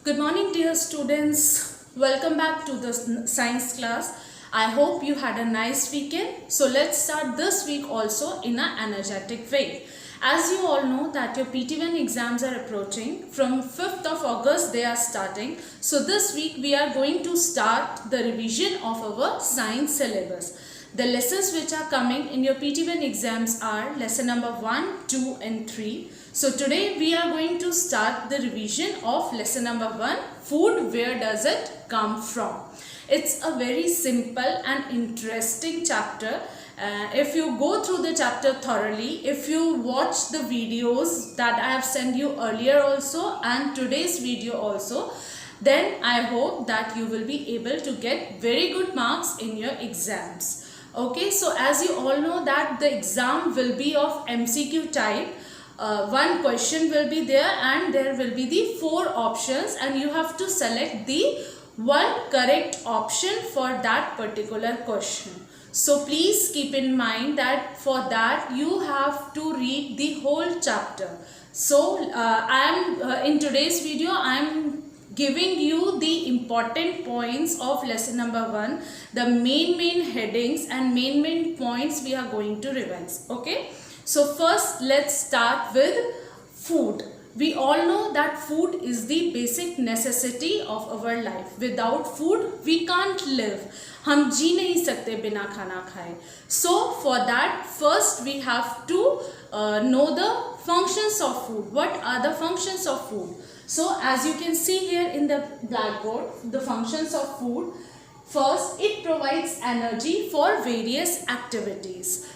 Good morning, dear students. Welcome back to the science class. I hope you had a nice weekend. So let's start this week also in an energetic way. As you all know that your PT1 exams are approaching. From 5th of August they are starting. So this week we are going to start the revision of our science syllabus. The lessons which are coming in your PT1 exams are lesson number 1, 2 and 3. So today we are going to start the revision of lesson number 1, food, where does it come from? It's a very simple and interesting chapter. If you go through the chapter thoroughly, if you watch the videos that I have sent you earlier also and today's video also, then I hope that you will be able to get very good marks in your exams. Okay, so as you all know that the exam will be of MCQ type. One question will be there and there will be the 4 options and you have to select the one correct option for that particular question. So please keep in mind that for that you have to read the whole chapter. So in today's video I am giving you the important points of lesson number 1, the main headings and main points we are going to revise. Okay, so first let's start with food. We all know that food is the basic necessity of our life. Without food we can't live. हम जी नहीं सकते बिना खाना खाए. So for that first we have to know the functions of food. What are the functions of food? So as you can see here in the blackboard, the functions of food. First, it provides energy for various activities.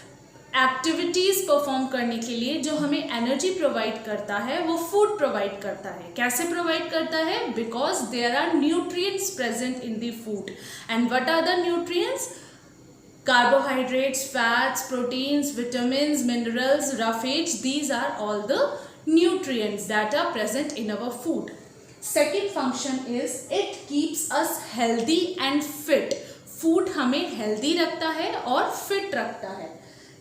Activities perform करने के लिए जो हमें energy provide करता है वो food provide करता है. कैसे प्रोवाइड करता है? Because there are nutrients present in the food. And what are the nutrients? Carbohydrates, fats, proteins, vitamins, minerals, roughage, these are all the nutrients that are present in our food. Second function is it keeps us healthy and fit. Food हमें healthy रखता है और fit रखता है.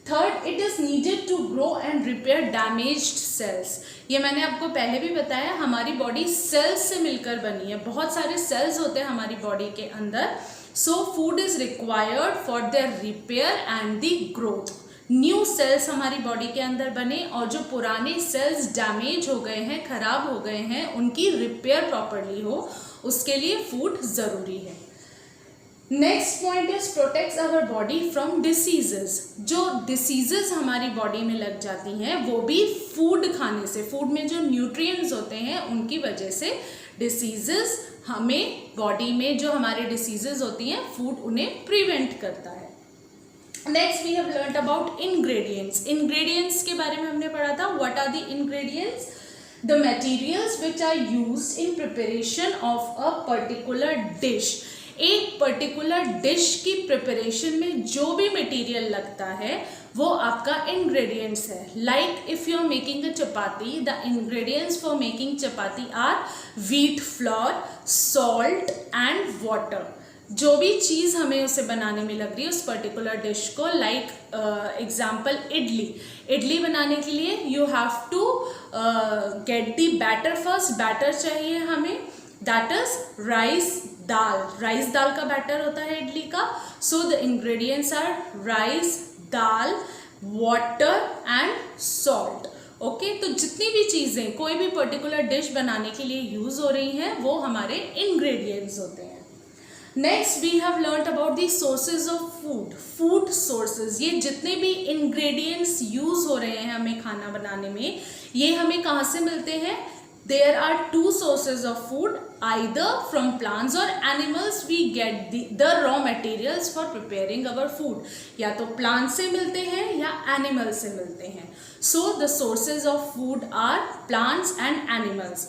Third, it is needed to grow and repair damaged cells. ये मैंने आपको पहले भी बताया, हमारी बॉडी सेल्स से मिलकर बनी है. बहुत सारे सेल्स होते हैं हमारी बॉडी के अंदर. So food is required for their repair and the growth. New sales हमारी बॉडी के अंदर बने और जो पुराने सेल्स डैमेज हो गए हैं, खराब हो गए हैं, उनकी रिपेयर प्रॉपरली हो, उसके लिए फूड ज़रूरी है. Next point is protects our body from diseases. जो डिसीजेस हमारी बॉडी में लग जाती हैं वो भी फूड खाने से, फूड में जो न्यूट्रिएंट्स होते हैं उनकी वजह से डिसीजेस हमें बॉडी में जो हमारे डिसीजेस होती हैं फूड उन्हें प्रिवेंट करता है. Next we have learned about ingredients. Ingredients के बारे में हमने पढ़ा था. What are the ingredients? The materials which are used in preparation of a particular dish. एक पर्टिकुलर डिश की प्रिपरेशन में जो भी मटेरियल लगता है वो आपका इंग्रेडिएंट्स है. Like if you are making a chapati, the ingredients for making chapati are wheat flour, salt and water. जो भी चीज़ हमें उसे बनाने में लग रही है उस पर्टिकुलर डिश को, लाइक एग्जाम्पल इडली. इडली बनाने के लिए you have to get the batter first. Batter चाहिए हमें, that is rice dal. Rice दाल का बैटर होता है इडली का. So the ingredients are rice, dal, water and salt. Okay, तो जितनी भी चीज़ें कोई भी पर्टिकुलर डिश बनाने के लिए यूज़ हो रही हैं वो हमारे इंग्रेडिएंट्स होते हैं. Next we have learned about the sources of food. Food sources, ये जितने भी इंग्रेडिएंट्स यूज़ हो रहे हैं हमें खाना बनाने में, ये हमें कहाँ से मिलते हैं? There are two sources of food, either from plants or animals we get the raw materials for preparing our food. या तो plant से मिलते हैं या animal से मिलते हैं. So the sources of food are plants and animals.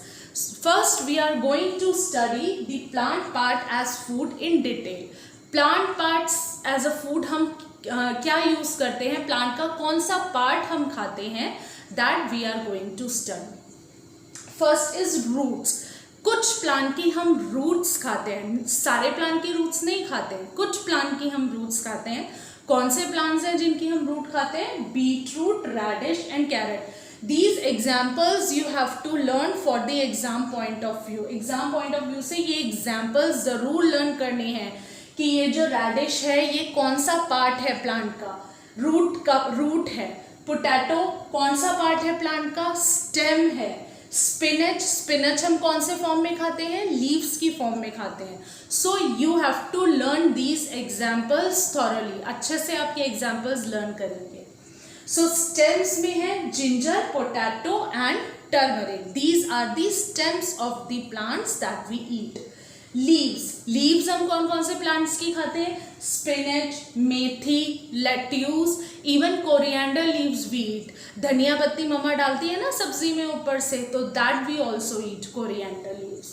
First we are going to study the plant part as food in detail. Plant parts as a food हम क्या यूज़ करते हैं, plant का कौन सा part हम खाते हैं, that we are going to study. First is roots. कुछ प्लांट की हम रूट्स खाते हैं, सारे प्लांट की रूट्स नहीं खाते हैं, कुछ प्लांट की हम रूट्स खाते हैं. कौन से प्लांट्स हैं जिनकी हम रूट खाते हैं? Beetroot, radish and carrot. These examples you have to learn for the exam point of view. Exam point of view से ये एग्जाम्पल्स ज़रूर लर्न करने हैं कि ये जो रेडिश है ये कौन सा पार्ट है प्लांट का, रूट है। पोटैटो कौन सा पार्ट है प्लांट का, स्टेम है। स्पिनच हम कौन से फॉर्म में खाते हैं, लीव्स की फॉर्म में खाते हैं। So you have to learn these examples thoroughly, अच्छे से आप ये एग्जाम्पल्स लर्न करेंगे। सो स्टेम्स में है ginger, potato and turmeric. These are the stems of the plants that we eat. Leaves हम कौन कौन से प्लांट्स की खाते हैं, spinach, methi, lettuce, even coriander leaves we eat. धनिया पत्ती मम्मा डालती है ना सब्जी में ऊपर से, तो that we also eat coriander leaves.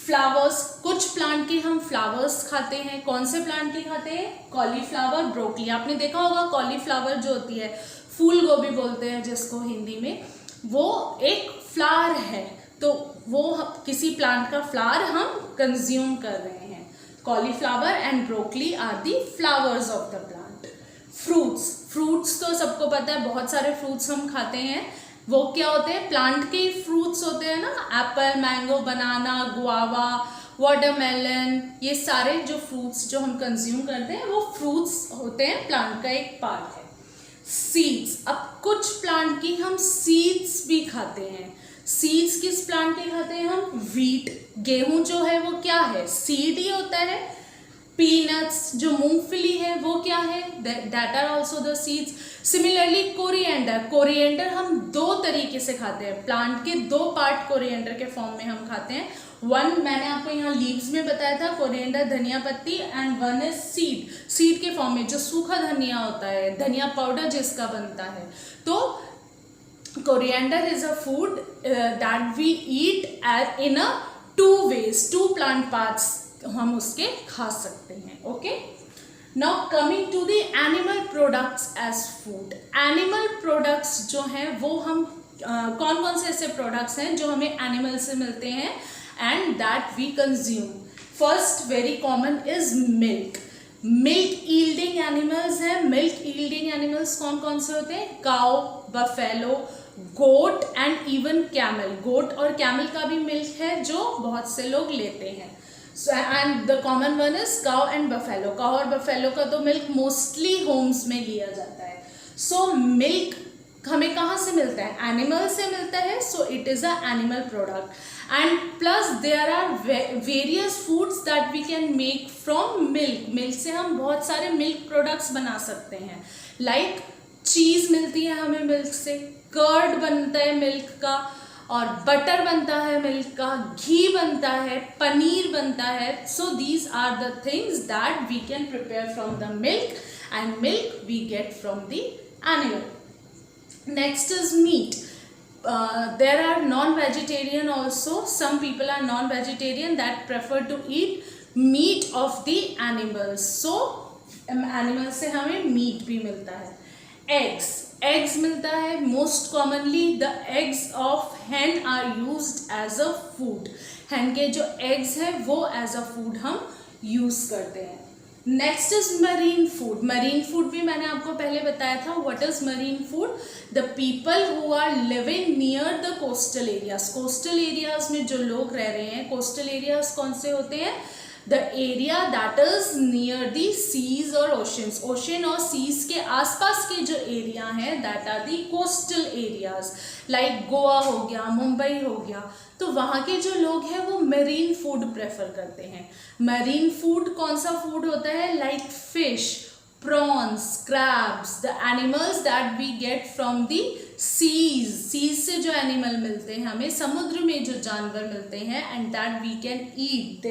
Flowers, कुछ प्लांट के हम फ्लावर्स खाते हैं। कौन से प्लांट के खाते हैं, कॉलीफ्लावर, ब्रोकली। आपने देखा होगा कॉलीफ्लावर जो होती है, फूल गोभी बोलते हैं जिसको हिंदी में, वो एक फ्लावर है, तो वो किसी प्लांट का फ्लावर हम कंज्यूम कर रहे हैं। Cauliflower and broccoli are the flowers of the plant. Fruits तो सबको पता है, बहुत सारे फ्रूट्स हम खाते हैं। वो क्या होते हैं, प्लांट के फ्रूट्स होते हैं ना, एप्पल, मैंगो, बनाना, गुआवा, वाटरमेलन, ये सारे जो फ्रूट्स जो हम कंज्यूम करते हैं वो फ्रूट्स होते हैं, प्लांट का एक पार्ट है। सीड्स, अब कुछ प्लांट की हम सीड्स भी खाते हैं। सीड्स किस प्लांट के खाते हैं हम, वीट, गेहूं जो है वो क्या है, सीड ही होता है। पीनट्स, जो मूंगफली है वो क्या है, that are also the seeds. Similarly coriander हम दो तरीके से खाते हैं, प्लांट के दो पार्ट कोरिएंडर के फॉर्म में हम खाते हैं। वन मैंने आपको यहाँ लीव्स में बताया था, कोरिएंडर धनिया पत्ती, एंड वन इज सीड के फॉर्म में, जो सूखा धनिया होता है, धनिया पाउडर जिसका बनता है। तो coriander is a food that we eat in a two ways, two plant parts हम उसके खा सकते हैं। Okay, now coming to the animal products as food. Animal products जो हैं वो हम कौन कौन से ऐसे प्रोडक्ट्स हैं जो हमें एनिमल से मिलते हैं and that we consume. First very common is milk yielding animals हैं। मिल्क ईल्डिंग एनिमल्स कौन कौन से होते हैं, cow, buffalo, goat and even camel. Goat और कैमल का भी मिल्क है जो बहुत से लोग लेते हैं। And the common one is cow and buffalo. Cow और बफेलो का तो मिल्क मोस्टली होम्स में लिया जाता है। सो मिल्क हमें कहाँ से मिलता है, एनिमल से मिलता है। So it is a animal product and plus there are various foods that we can make from milk से हम बहुत सारे मिल्क प्रोडक्ट्स बना सकते हैं। लाइक चीज़ मिलती है हमें मिल्क से, कर्ड बनता है मिल्क का, और बटर बनता है मिल्क का, घी बनता है, पनीर बनता है। So these are the things that we can prepare from the milk and milk we get from the animal. Next is meat. There are non-vegetarian also. Some people are non-vegetarian that prefer to eat meat of the animals. So animals से हमें meat भी मिलता है। Eggs मिलता है। Most commonly the eggs of hen are used as a food. hen के जो eggs हैं वो as a food हम use करते हैं। Next is marine food. Marine food भी मैंने आपको पहले बताया था। What is marine food, the people who are living near the coastal areas. Coastal areas में जो लोग रह रहे हैं, कोस्टल एरियाज कौन से होते हैं, the area that is near the seas और ओशंस। ओशन और सीज के आसपास के जो एरिया हैं that are the coastal areas. Like Goa हो गया, मुंबई हो गया, तो वहाँ के जो लोग हैं वो मरीन फूड प्रेफर करते हैं। मरीन फूड कौन सा फूड होता है, like fish, prawns, crabs, the animals that we get from the seas से जो एनिमल मिलते हैं हमें, समुद्र में जो जानवर मिलते हैं, and that we can eat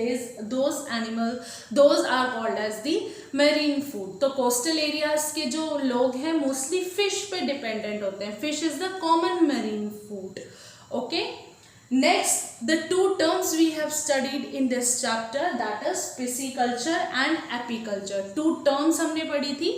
those are called as the marine food. तो कोस्टल एरियाज के जो लोग हैं मोस्टली फिश पे डिपेंडेंट होते हैं। Fish is the common marine food. Okay, next the two terms we have studied in this chapter, that is pisciculture and apiculture. Two terms हमने पढ़ी थी,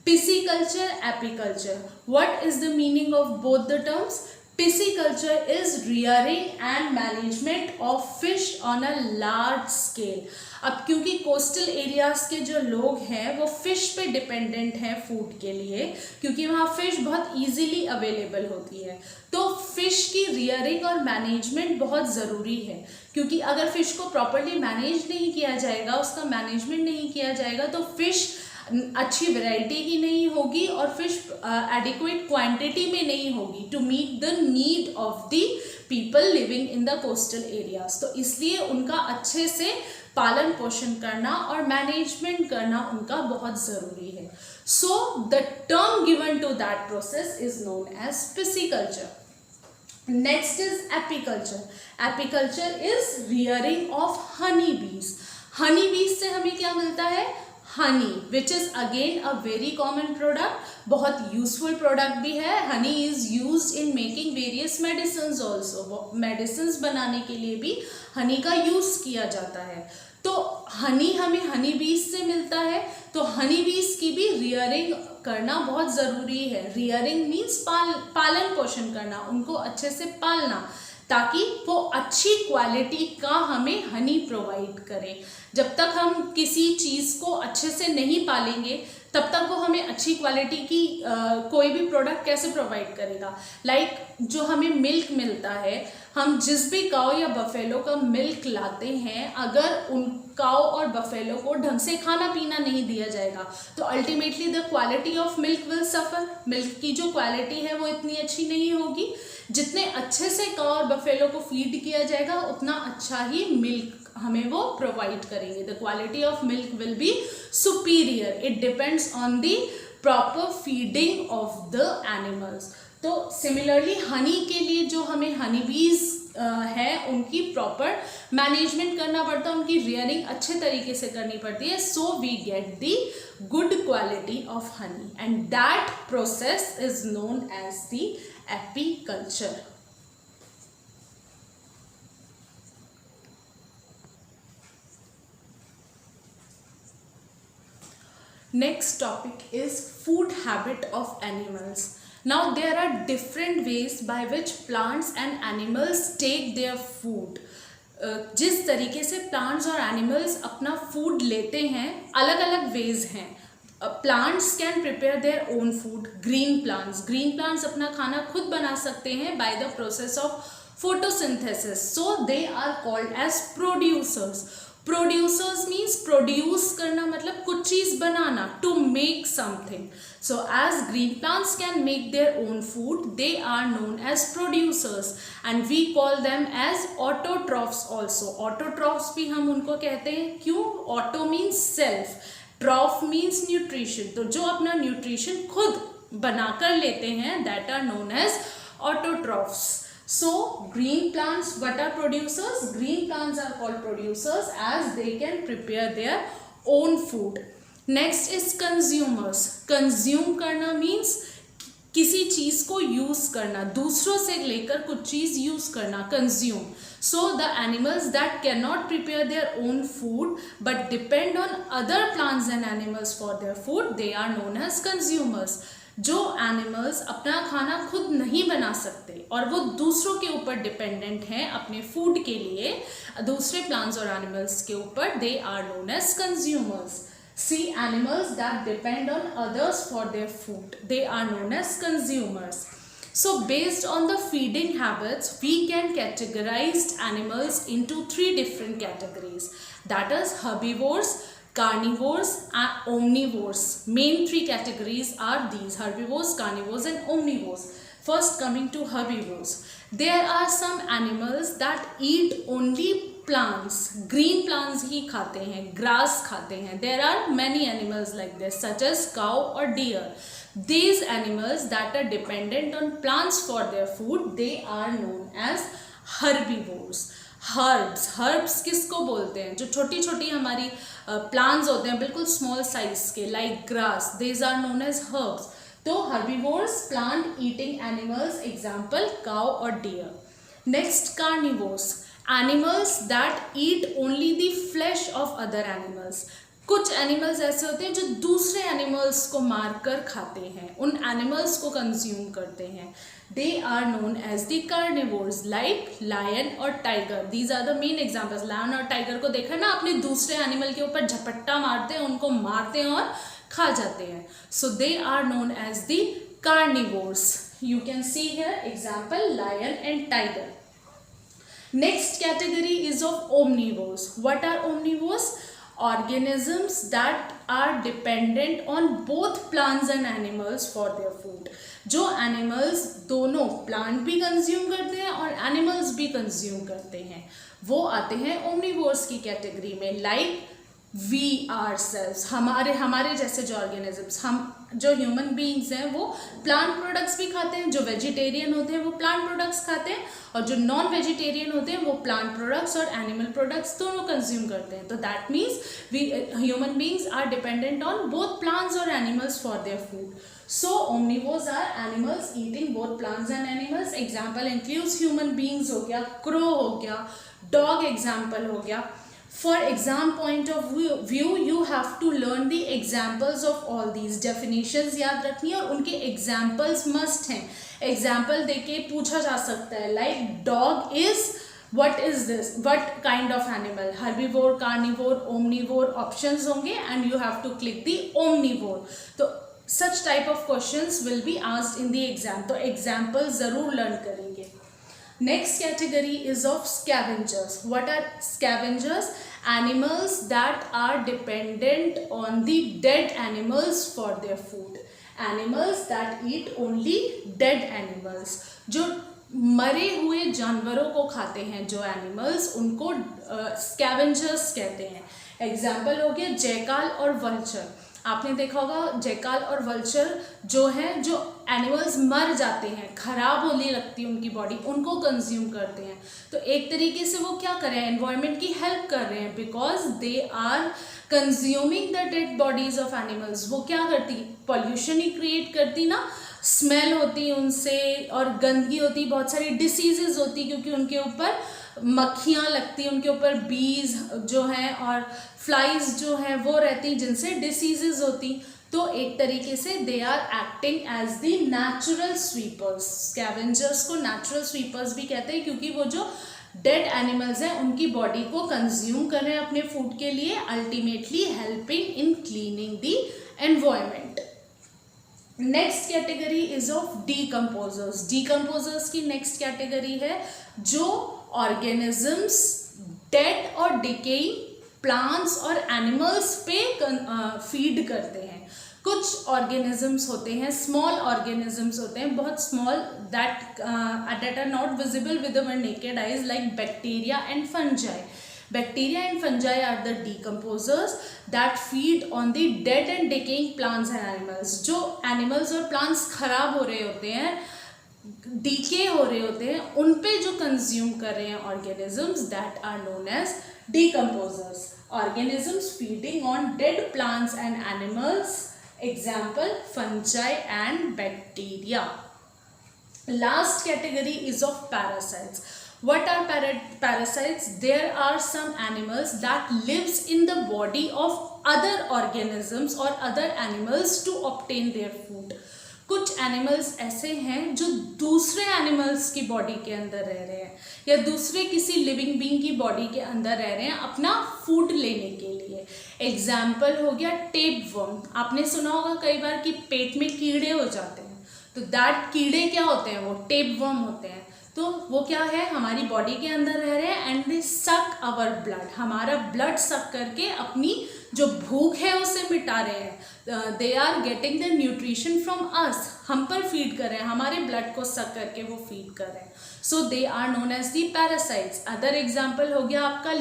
pisciculture, apiculture. What is the meaning of both the terms? Pisciculture is rearing and management of fish on a large scale. अब क्योंकि coastal areas के जो लोग हैं वो फिश पे डिपेंडेंट हैं फूड के लिए, क्योंकि वहाँ फिश बहुत इजीली अवेलेबल होती है, तो फिश की रियरिंग और मैनेजमेंट बहुत ज़रूरी है, क्योंकि अगर फिश को प्रॉपरली मैनेज नहीं किया जाएगा, उसका मैनेजमेंट नहीं किया जाएगा, तो फिश अच्छी वैरायटी की नहीं होगी और फिश एडिक्वेट क्वांटिटी में नहीं होगी to meet the need of the people living in the coastal areas. तो इसलिए उनका अच्छे से पालन पोषण करना और मैनेजमेंट करना उनका बहुत ज़रूरी है। So the term given to that process is known as pisciculture. Next is apiculture. Apiculture is rearing of honey bees. Honey bees से हमें क्या मिलता है? Honey, which is again a very common product, बहुत यूजफुल प्रोडक्ट भी है। Honey is used in making various medicines also, medicines बनाने के लिए भी हनी का यूज़ किया जाता है। तो हनी हमें हनी बीज से मिलता है, तो हनी बीज की भी रियरिंग करना बहुत ज़रूरी है। रियरिंग मीन्स पालन पोषण करना, उनको अच्छे से पालना, ताकि वो अच्छी क्वालिटी का हमें हनी प्रोवाइड करें। जब तक हम किसी चीज़ को अच्छे से नहीं पालेंगे तब तक वो हमें अच्छी क्वालिटी की कोई भी प्रोडक्ट कैसे प्रोवाइड करेगा। लाइक जो हमें मिल्क मिलता है, हम जिस भी काऊ या बफेलो का मिल्क लाते हैं, अगर उन काऊ और बफेलो को ढंग से खाना पीना नहीं दिया जाएगा तो ultimately the quality of milk will suffer. Milk की जो क्वालिटी है वो इतनी अच्छी नहीं होगी। जितने अच्छे से काऊ और बफेलो को फीड किया जाएगा उतना अच्छा ही मिल्क हमें वो प्रोवाइड करेंगे। The quality of milk will be superior. It depends on the proper feeding of the animals. तो सिमिलरली हनी के लिए जो हमें हनी बीज है उनकी प्रॉपर मैनेजमेंट करना पड़ता है, उनकी रियरिंग अच्छे तरीके से करनी पड़ती है, so we get the good quality of honey and that process is known as the apiculture. Next topic is food habit of animals. Now there are different ways by which plants and animals take their food. जिस तरीके से plants और animals अपना food लेते हैं अलग अलग ways हैं। Plants can prepare their own food. Green plants अपना खाना खुद बना सकते हैं by the process of photosynthesis. So they are called as producers. Producers means produce करना मतलब कुछ चीज़ बनाना, to make something. So as green plants can make their own food, they are known as producers and we call them as autotrophs also. Autotrophs भी हम उनको कहते हैं, क्यों? Auto means self, troph means nutrition. तो जो अपना nutrition खुद बनाकर लेते हैं that are known as autotrophs. So green plants, what are producers? Green plants are called producers as they can prepare their own food. Next is consumers. Consume करना means किसी चीज़ को यूज़ करना, दूसरों से लेकर कुछ चीज़ यूज़ करना, consume. So the animals that cannot prepare their own food but depend on other plants and animals for their food, they are known as consumers. जो एनिमल्स अपना खाना खुद नहीं बना सकते और वो दूसरों के ऊपर डिपेंडेंट हैं अपने फूड के लिए, दूसरे प्लांट्स और एनिमल्स के ऊपर, they are known as consumers. See animals that depend on others for their food, they are known as consumers. So based on the feeding habits, we can categorize animals into 3 different categories. That is herbivores, carnivores and omnivores. Main 3 categories are these: herbivores, carnivores and omnivores. First, coming to herbivores, there are some animals that eat only plants. Green plants ही खाते हैं, grass खाते हैं. There are many animals like this such as cow or deer. These animals that are dependent on plants for their food, they are known as herbivores. Herbs किसको बोलते हैं? जो छोटी छोटी हमारी प्लांट्स होते हैं बिल्कुल स्मॉल साइज के, like grass, these are known as herbs. तो herbivores, plant eating animals, example cow और deer. Next carnivores, animals that eat only the flesh of other animals. कुछ एनिमल्स ऐसे होते हैं जो दूसरे एनिमल्स को मारकर खाते हैं, उन एनिमल्स को कंज्यूम करते हैं. They are known as the carnivores like lion और tiger. These are the main examples. Lion और टाइगर को देखा ना आपने, दूसरे एनिमल के ऊपर झपट्टा मारते हैं, उनको मारते हैं और खा जाते हैं. So they are known as the carnivores. You can see here example lion and tiger. Next category is of omnivores. What are omnivores? Organisms that are dependent on both plants and animals for their food. जो animals दोनों plant भी consume करते हैं और animals भी consume करते हैं, वो आते हैं omnivores की category में. Like we ourselves, हमारे जैसे जो ऑर्गेनिजम्स, हम जो ह्यूमन बीइंग्स हैं वो प्लांट प्रोडक्ट्स भी खाते हैं. जो वेजिटेरियन होते हैं वो प्लांट प्रोडक्ट्स खाते हैं, और जो नॉन वेजिटेरियन होते हैं वो प्लांट प्रोडक्ट्स और एनिमल प्रोडक्ट्स दोनों कंज्यूम करते हैं. तो that means we human beings are dependent on both plants और animals for their food. So omnivores are animals eating both plants and animals. Example includes human beings हो गया, crow हो गया, dog example हो गया. For exam point of view, you have to learn the examples of all these. Definitions याद रखनी है और उनके examples must हैं. Example देके पूछा जा सकता है, like dog is, what is this, what kind of animal, herbivore, carnivore, omnivore, options होंगे and you have to click the omnivore. तो such type of questions will be asked in the exam. तो example ज़रूर learn करेंगे. Next category is of scavengers. What are scavengers? Animals that are dependent on the dead animals for their food. Animals that eat only dead animals. जो मरे हुए जानवरों को खाते हैं जो एनिमल्स, उनको स्कैवेंजर्स कहते हैं. एग्जाम्पल हो गया जैकाल और वल्चर. आपने देखा होगा जैकाल और वल्चर जो है, जो एनिमल्स मर जाते हैं, खराब होने लगती है उनकी बॉडी, उनको कंज्यूम करते हैं. तो एक तरीके से वो क्या कर रहे हैं, एनवायरनमेंट की हेल्प कर रहे हैं, because they are consuming the dead bodies of animals. वो क्या करती, पॉल्यूशन ही क्रिएट करती ना, स्मेल होती उनसे और गंदगी होती, बहुत सारी डिसीजेज होती क्योंकि उनके ऊपर मक्खियाँ लगती, उनके ऊपर बीज जो हैं और फ्लाइज जो हैं वो रहती, जिनसे डिसीजेज होती. तो एक तरीके से they are acting as the natural sweepers. Scavengers को नेचुरल स्वीपर्स भी कहते हैं क्योंकि वो जो डेड एनिमल्स हैं उनकी बॉडी को कंज्यूम कर रहे हैं अपने फूड के लिए, ultimately helping in cleaning the environment. Next category is of decomposers. Decomposers की नेक्स्ट कैटेगरी है जो ऑर्गेनिजम्स डेड और डिकेइंग प्लांट्स और एनिमल्स पे फीड करते हैं. कुछ ऑर्गेनिजम्स होते हैं, स्मॉल ऑर्गेनिजम्स होते हैं, बहुत small, that are not visible with our naked eyes, like bacteria and fungi. Bacteria and fungi are the decomposers that feed on the dead and decaying plants and animals. जो animals और plants खराब हो रहे होते हैं, decay हो रहे होते हैं, उन पे जो consume कर रहे हैं organisms, that are known as decomposers. Organisms feeding on dead plants and animals, example fungi and bacteria. Last category is of parasites. What are parasites? There are some animals that lives in the body of other organisms or other animals to obtain their food. कुछ animals ऐसे हैं जो दूसरे animals की body के अंदर रह रहे हैं या दूसरे किसी लिविंग बीइंग की बॉडी के अंदर रह रहे हैं अपना फूड लेने के लिए. एग्जाम्पल हो गया टेप वर्म. आपने सुना होगा कई बार कि पेट में कीड़े हो जाते हैं, तो दैट कीड़े क्या होते हैं, वो टेप वर्म होते हैं. तो वो क्या है, हमारी बॉडी के अंदर रह रहे हैं एंड दे सक आवर ब्लड. हमारा ब्लड सक करके अपनी जो भूख है उसे मिटा रहे हैं. They are getting the nutrition from us. हम पर फीड कर रहे हैं, हमारे ब्लड को सक करके वो फीड कर रहे हैं. So they are known as the parasites. Other example हो गया आपका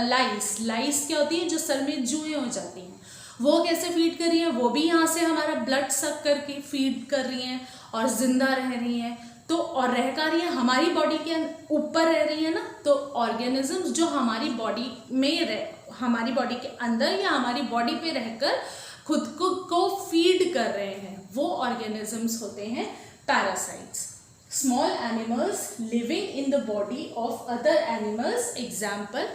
लाइस. लाइस क्या होती है, जो सर में जुएं हो जाती हैं, वो कैसे फीड कर रही हैं, वो भी यहाँ से हमारा ब्लड सक करके फीड कर रही हैं और जिंदा रह रही हैं. तो और रह कर रही है हमारी बॉडी के ऊपर रह रही है ना. तो ऑर्गेनिजम्स जो हमारी बॉडी में हमारी बॉडी के अंदर या हमारी बॉडी पे रहकर खुद को फीड कर रहे हैं, वो ऑर्गेनिजम्स होते हैं parasites. Small animals living in the body of other animals, example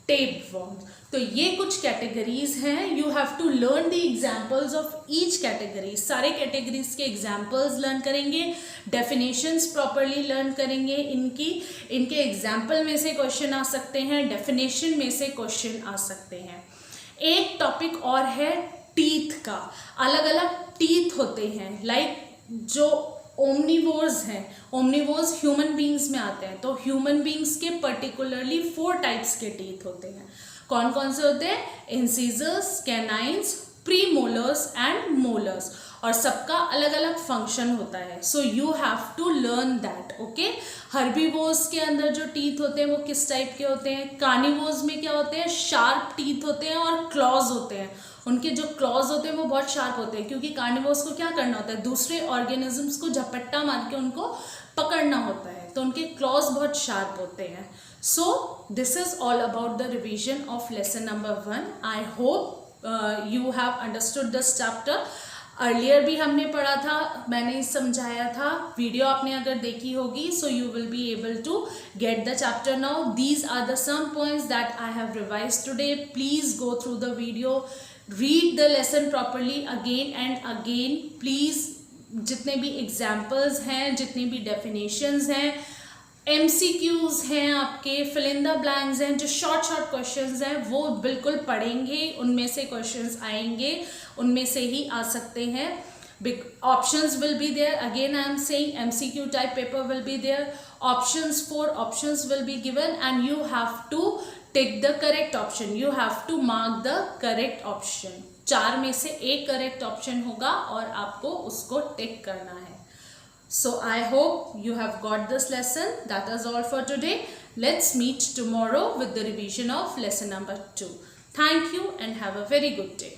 tapeworms. तो ये कुछ कैटेगरीज हैं, you have to learn the examples of each category. सारे कैटेगरीज के एग्जाम्पल्स लर्न करेंगे, डेफिनेशंस प्रॉपरली लर्न करेंगे, इनके एग्जाम्पल में से क्वेश्चन आ सकते हैं, डेफिनेशन में से क्वेश्चन आ सकते हैं। एक टॉपिक और है टीथ का। अलग अलग टीथ होते हैं, लाइक जो ओमनिवोर्स हैं, ओमनिवोर्स ह्यूमन बींग्स में आते हैं, तो ह्यूमन बींग्स के पर्टिकुलरली 4 टाइप्स के टीथ होते हैं। कौन कौन से होते हैं? Incisors, canines, premolars and molars, और सबका अलग अलग फंक्शन होता है। So you have to learn that, okay. Herbivores के अंदर जो टीथ होते हैं वो किस टाइप के होते हैं? कार्निवोर्स में क्या होते हैं? शार्प टीथ होते हैं और क्लॉज होते हैं। उनके जो क्लॉज होते हैं वो बहुत शार्प होते हैं, क्योंकि कार्निवोर्स को क्या करना होता है? दूसरे ऑर्गेनिजम्स को झपट्टा मार के उनको पकड़ना होता है, तो उनके क्लॉज बहुत शार्प होते हैं। So this is all about the revision of lesson number 1। I hope you have understood this chapter. Earlier भी हमने पढ़ा था, मैंने समझाया था, वीडियो आपने अगर देखी होगी, so you will be able to get the chapter now. These are the some points that I have revised today. Please go through the video, read the lesson properly again and again. Please जितने भी examples हैं, जितनी भी definitions हैं, MCQs हैं, आपके fill in the blanks हैं, जो शॉर्ट क्वेश्चंस हैं वो बिल्कुल पढ़ेंगे, उनमें से क्वेश्चंस आएंगे, उनमें से ही आ सकते हैं। Options will be there. Again I am saying MCQ type paper will be there. Options, 4 options will be given and you have to tick the correct option. You have to mark the correct option. 4 में से एक correct option होगा और आपको उसको टिक करना है। So I hope you have got this lesson. That is all for today. Let's meet tomorrow with the revision of lesson number 2. Thank you and have a very good day.